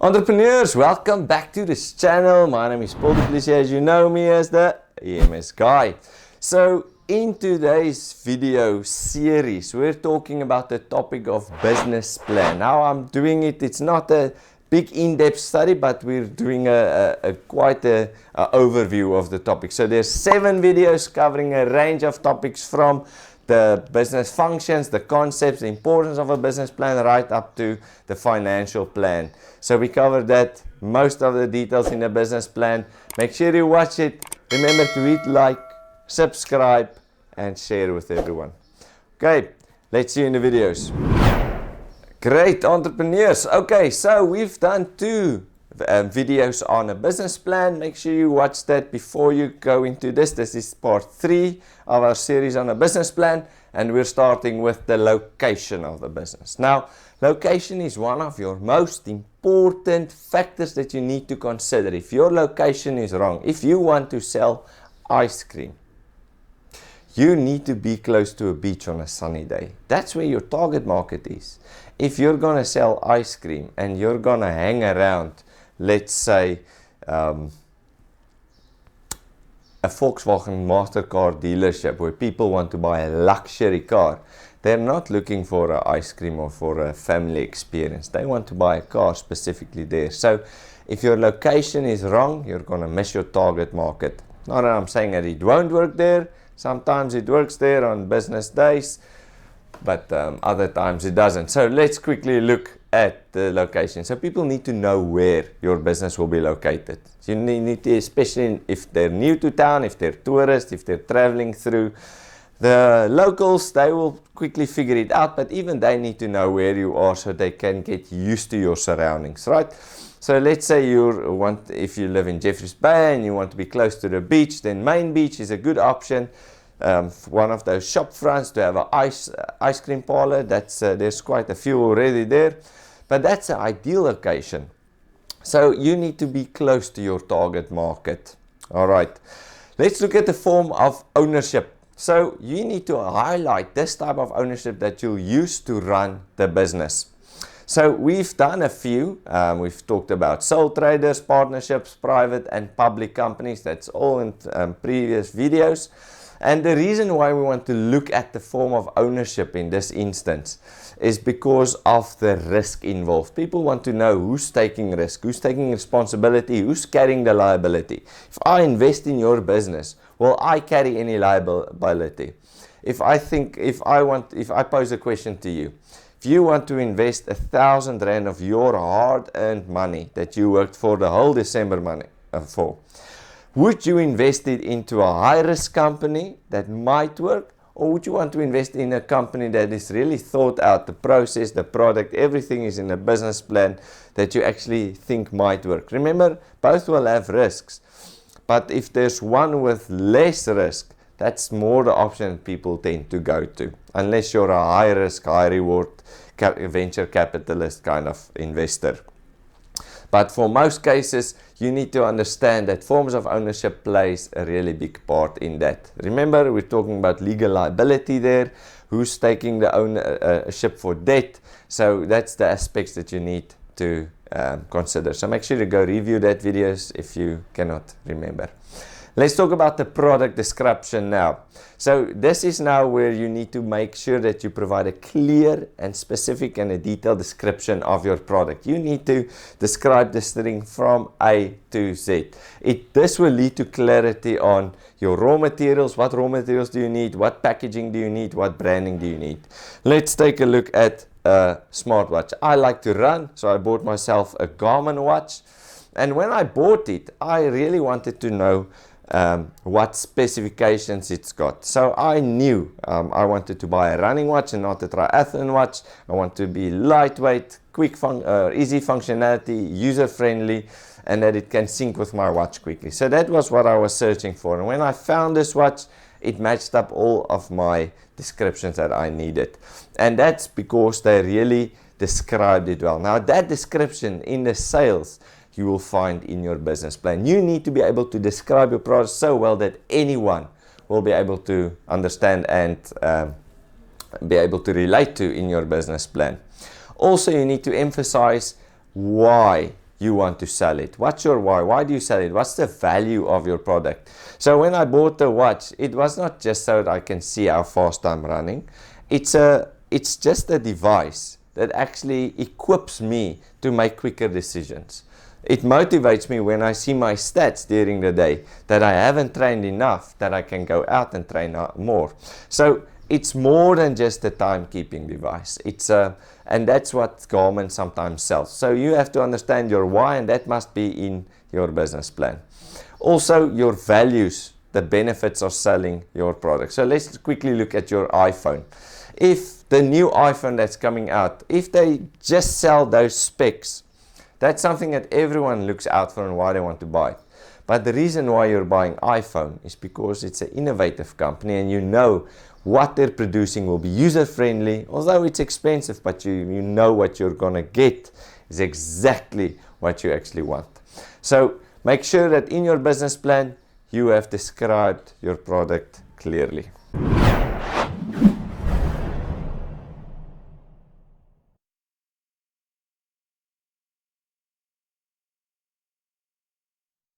Entrepreneurs, welcome back to this channel. My name is Mr Du Plessis, as you know me as the EMS guy. So in today's video series, we're talking about the topic of business plan. Now I'm doing it, it's not a big in-depth study, but we're doing quite a overview of the topic. So there's 7 videos covering a range of topics from the business functions, the concepts, the importance of a business plan, right up to the financial plan. So we covered that, most of the details in the business plan. Make sure you watch it. Remember to hit like, subscribe, and share with everyone. Okay, let's see you in the videos. Great entrepreneurs. Okay, so we've done 2 videos on a business plan. Make sure you watch that before you go into this. This is part 3 of our series on a business plan, and we're starting with the location of the business. Now, location is one of your most important factors that you need to consider. If your location is wrong, if you want to sell ice cream, you need to be close to a beach on a sunny day. That's where your target market is. If you're going to sell ice cream and you're going to hang around, let's say, a Volkswagen Mastercard dealership where people want to buy a luxury car, they're not looking for an ice cream or for a family experience. They want to buy a car specifically there. So if your location is wrong, you're going to miss your target market. Not that I'm saying that it won't work there. Sometimes it works there on business days, but other times it doesn't. So let's quickly look at the location. So people need to know where your business will be located. You need to, especially if they're new to town, if they're tourists, if they're traveling through. The locals, they will quickly figure it out, but even they need to know where you are so they can get used to your surroundings, right? So let's say if you live in Jeffreys Bay and you want to be close to the beach, then Main Beach is a good option. One of those shop fronts to have an ice cream parlor. There's quite a few already there, but that's an ideal location. So you need to be close to your target market. All right, let's look at the form of ownership. So you need to highlight this type of ownership that you'll use to run the business. So we've done a few. We've talked about sole traders, partnerships, private and public companies. That's all in previous videos. And the reason why we want to look at the form of ownership in this instance is because of the risk involved. People want to know who's taking risk, who's taking responsibility, who's carrying the liability. If I invest in your business, will I carry any liability? If I pose a question to you, if you want to invest 1,000 Rand of your hard-earned money that you worked for the whole December money for, would you invest it into a high-risk company that might work, or would you want to invest in a company that is really thought out, the process, the product, everything is in a business plan that you actually think might work? Remember, both will have risks, but if there's one with less risk, that's more the option people tend to go to, unless you're a high-risk, high-reward venture capitalist kind of investor. But for most cases, you need to understand that forms of ownership plays a really big part in that. Remember, we're talking about legal liability there, who's taking the ownership for debt. So that's the aspects that you need to consider. So make sure to go review that videos if you cannot remember. Let's talk about the product description now. So this is now where you need to make sure that you provide a clear and specific and a detailed description of your product. You need to describe this thing from A to Z. This will lead to clarity on your raw materials. What raw materials do you need? What packaging do you need? What branding do you need? Let's take a look at a smartwatch. I like to run, so I bought myself a Garmin watch. And when I bought it, I really wanted to know what specifications it's got. So I knew I wanted to buy a running watch and not a triathlon watch. I want to be lightweight, easy functionality, user-friendly, and that it can sync with my watch quickly. So that was what I was searching for. And when I found this watch, it matched up all of my descriptions that I needed. And that's because they really described it well. Now that description in the sales you will find in your business plan. You need to be able to describe your product so well that anyone will be able to understand and be able to relate to in your business plan. Also, you need to emphasize why you want to sell it? What's your why? Why do you sell it? What's the value of your product? So when I bought the watch, it was not just so that I can see how fast I'm running. It's just a device that actually equips me to make quicker decisions. It motivates me when I see my stats during the day that I haven't trained enough, that I can go out and train more. So it's more than just a timekeeping device. And that's what Garmin sometimes sells. So you have to understand your why, and that must be in your business plan. Also, your values, the benefits of selling your product. So let's quickly look at your iPhone. If the new iPhone that's coming out, if they just sell those specs, that's something that everyone looks out for and why they want to buy it. But the reason why you're buying iPhone is because it's an innovative company and you know what they're producing will be user-friendly, although it's expensive, but you know what you're going to get is exactly what you actually want. So make sure that in your business plan, you have described your product clearly.